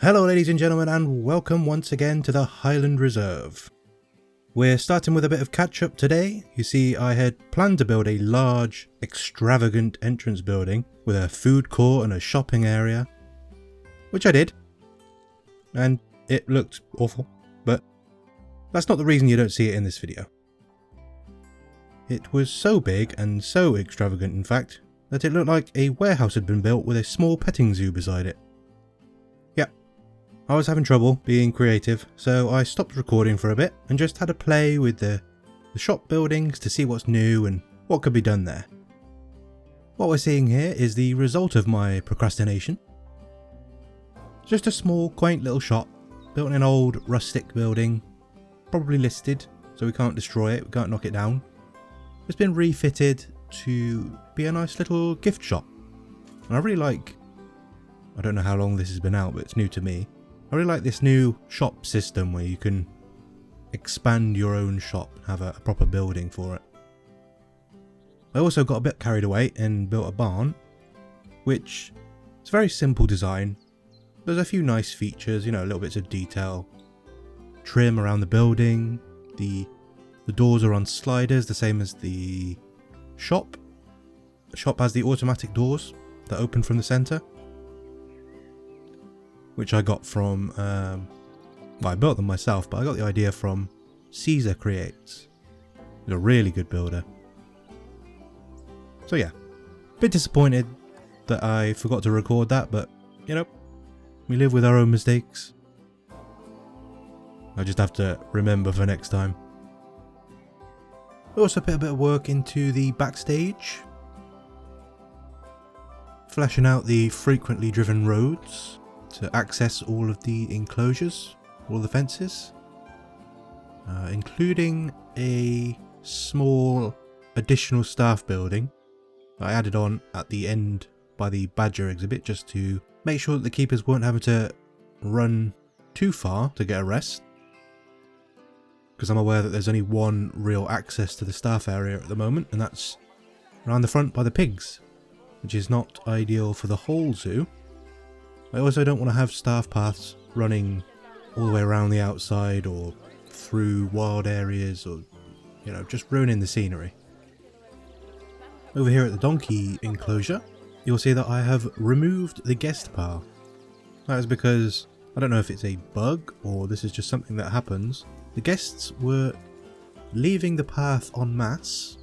Hello ladies and gentlemen, and welcome once again to the Highland Reserve. We're starting with a bit of catch up today. You see, I had planned to build a large, extravagant entrance building with a food court and a shopping area, which I did, and it looked awful, but that's not the reason you don't see it in this video. It was so big and so extravagant, in fact, that it looked like a warehouse had been built with a small petting zoo beside it. I was having trouble being creative, so I stopped recording for a bit and just had a play with the shop buildings to see what's new and what could be done there. What we're seeing here is the result of my procrastination. Just a small, quaint little shop built in an old rustic building, probably listed, so we can't destroy it, we can't knock it down. It's been refitted to be a nice little gift shop. And I really like, I don't know how long this has been out, but it's new to me. I really like this new shop system where you can expand your own shop and have a proper building for it. I also got a bit carried away and built a barn, which is a very simple design. There's a few nice features, you know, little bits of detail, trim around the building. The doors are on sliders, the same as the shop. The shop has the automatic doors that open from the centre, which I got from, well, I built them myself, but I got the idea from Caesar Creates. He's a really good builder. So yeah, a bit disappointed that I forgot to record that, but you know, we live with our own mistakes. I just have to remember for next time. I also put a bit of work into the backstage, fleshing out the frequently driven roads to access all of the enclosures, all the fences, including a small additional staff building I added on at the end by the badger exhibit just to make sure that the keepers weren't having to run too far to get a rest, because I'm aware that there's only one real access to the staff area at the moment, and that's around the front by the pigs, which is not ideal for the whole zoo. I also don't want to have staff paths running all the way around the outside or through wild areas, or, you know, just ruining the scenery. Over here at the donkey enclosure, you'll see that I have removed the guest path. That is because, I don't know if it's a bug or this is just something that happens, the guests were leaving the path en masse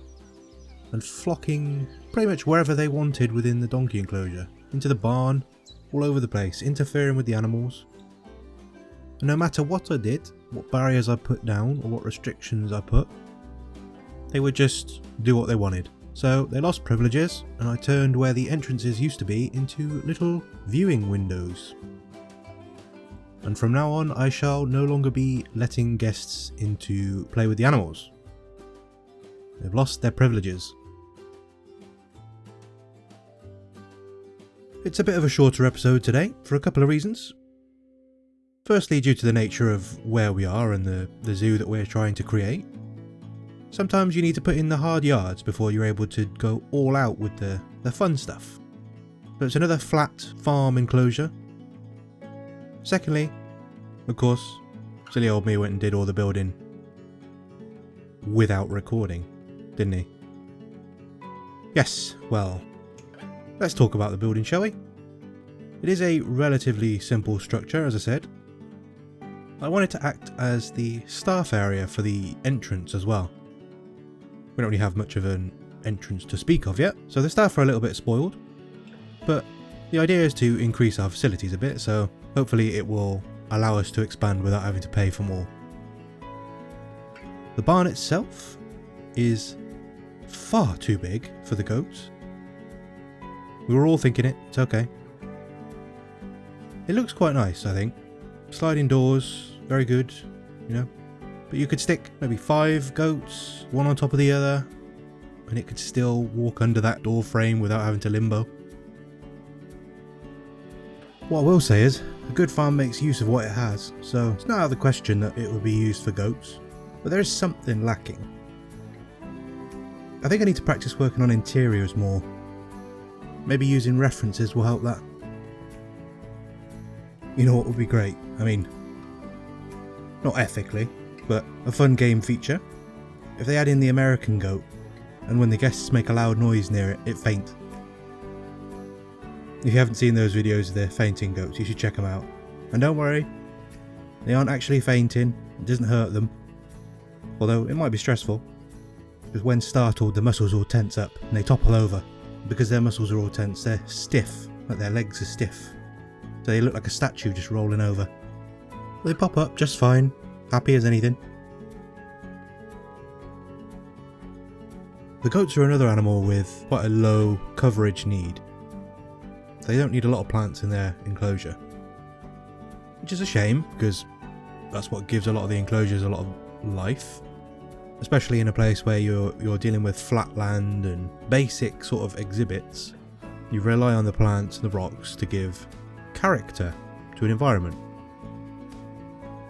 and flocking pretty much wherever they wanted within the donkey enclosure, into the barn, all over the place, interfering with the animals. And no matter what I did, what barriers I put down or what restrictions I put, they would just do what they wanted. So they lost privileges, and I turned where the entrances used to be into little viewing windows. And from now on, I shall no longer be letting guests in to play with the animals. They've lost their privileges. It's a bit of a shorter episode today for a couple of reasons. Firstly, due to the nature of where we are and the zoo that we're trying to create. Sometimes you need to put in the hard yards before you're able to go all out with the fun stuff. So it's another flat farm enclosure. Secondly, of course, silly old me went and did all the building without recording, didn't he? Yes, well, let's talk about the building, shall we? It is a relatively simple structure, as I said. I want it to act as the staff area for the entrance as well. We don't really have much of an entrance to speak of yet, so the staff are a little bit spoiled. But the idea is to increase our facilities a bit, so hopefully it will allow us to expand without having to pay for more. The barn itself is far too big for the goats. We were all thinking it's okay. It looks quite nice, I think. Sliding doors, very good, you know. But you could stick maybe 5 goats, one on top of the other, and it could still walk under that door frame without having to limbo. What I will say is, a good farm makes use of what it has, so it's not out of the question that it would be used for goats, but there is something lacking. I think I need to practice working on interiors more. Maybe using references will help that. You know what would be great? I mean, not ethically, but a fun game feature. If they add in the American goat, and when the guests make a loud noise near it, it faints. If you haven't seen those videos of the fainting goats, you should check them out. And don't worry, they aren't actually fainting, it doesn't hurt them. Although it might be stressful, because when startled the muscles all tense up and they topple over. Because their muscles are all tense, they're stiff, like their legs are stiff. So they look like a statue just rolling over. They pop up just fine, happy as anything. The goats are another animal with quite a low coverage need. They don't need a lot of plants in their enclosure. Which is a shame, because that's what gives a lot of the enclosures a lot of life. Especially in a place where you're dealing with flat land and basic sort of exhibits. You rely on the plants and the rocks to give character to an environment.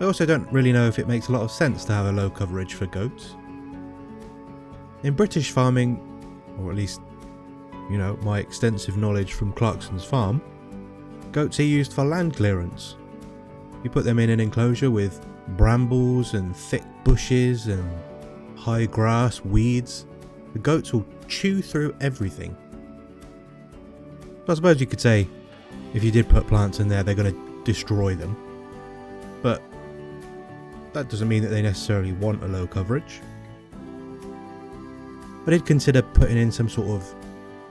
I also don't really know if it makes a lot of sense to have a low coverage for goats. In British farming, or at least, you know, my extensive knowledge from Clarkson's farm, goats are used for land clearance. You put them in an enclosure with brambles and thick bushes and high grass, weeds. The goats will chew through everything. I suppose you could say, if you did put plants in there, they're going to destroy them. But that doesn't mean that they necessarily want a low coverage. I did consider putting in some sort of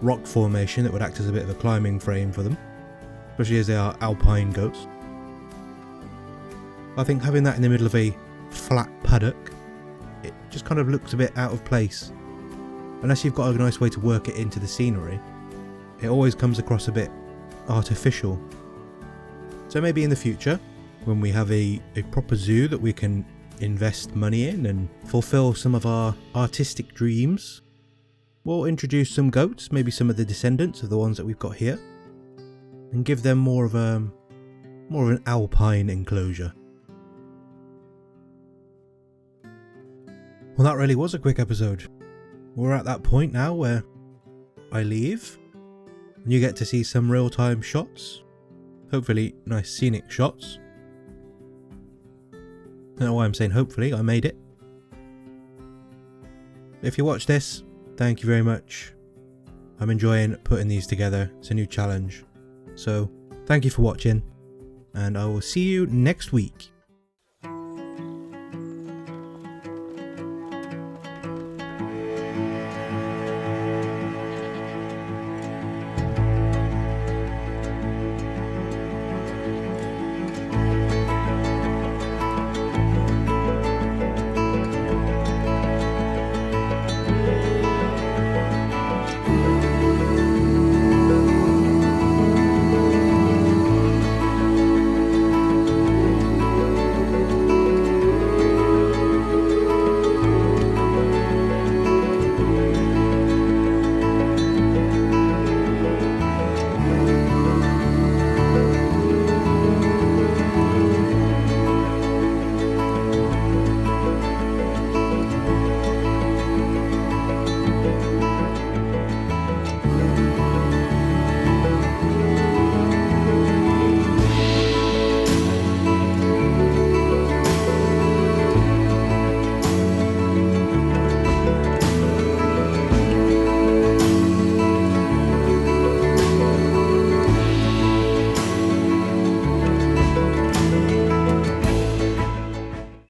rock formation that would act as a bit of a climbing frame for them, especially as they are alpine goats. I think having that in the middle of a flat paddock, it just kind of looks a bit out of place. Unless you've got a nice way to work it into the scenery, it always comes across a bit artificial. So maybe in the future, when we have a proper zoo that we can invest money in and fulfill some of our artistic dreams, we'll introduce some goats, maybe some of the descendants of the ones that we've got here, and give them more of an alpine enclosure. Well, that really was a quick episode. We're at that point now where I leave and you get to see some real-time shots, hopefully nice scenic shots. I don't know why I'm saying hopefully, I made it. If you watch this, thank you very much. I'm enjoying putting these together, it's a new challenge. So, thank you for watching, and I will see you next week.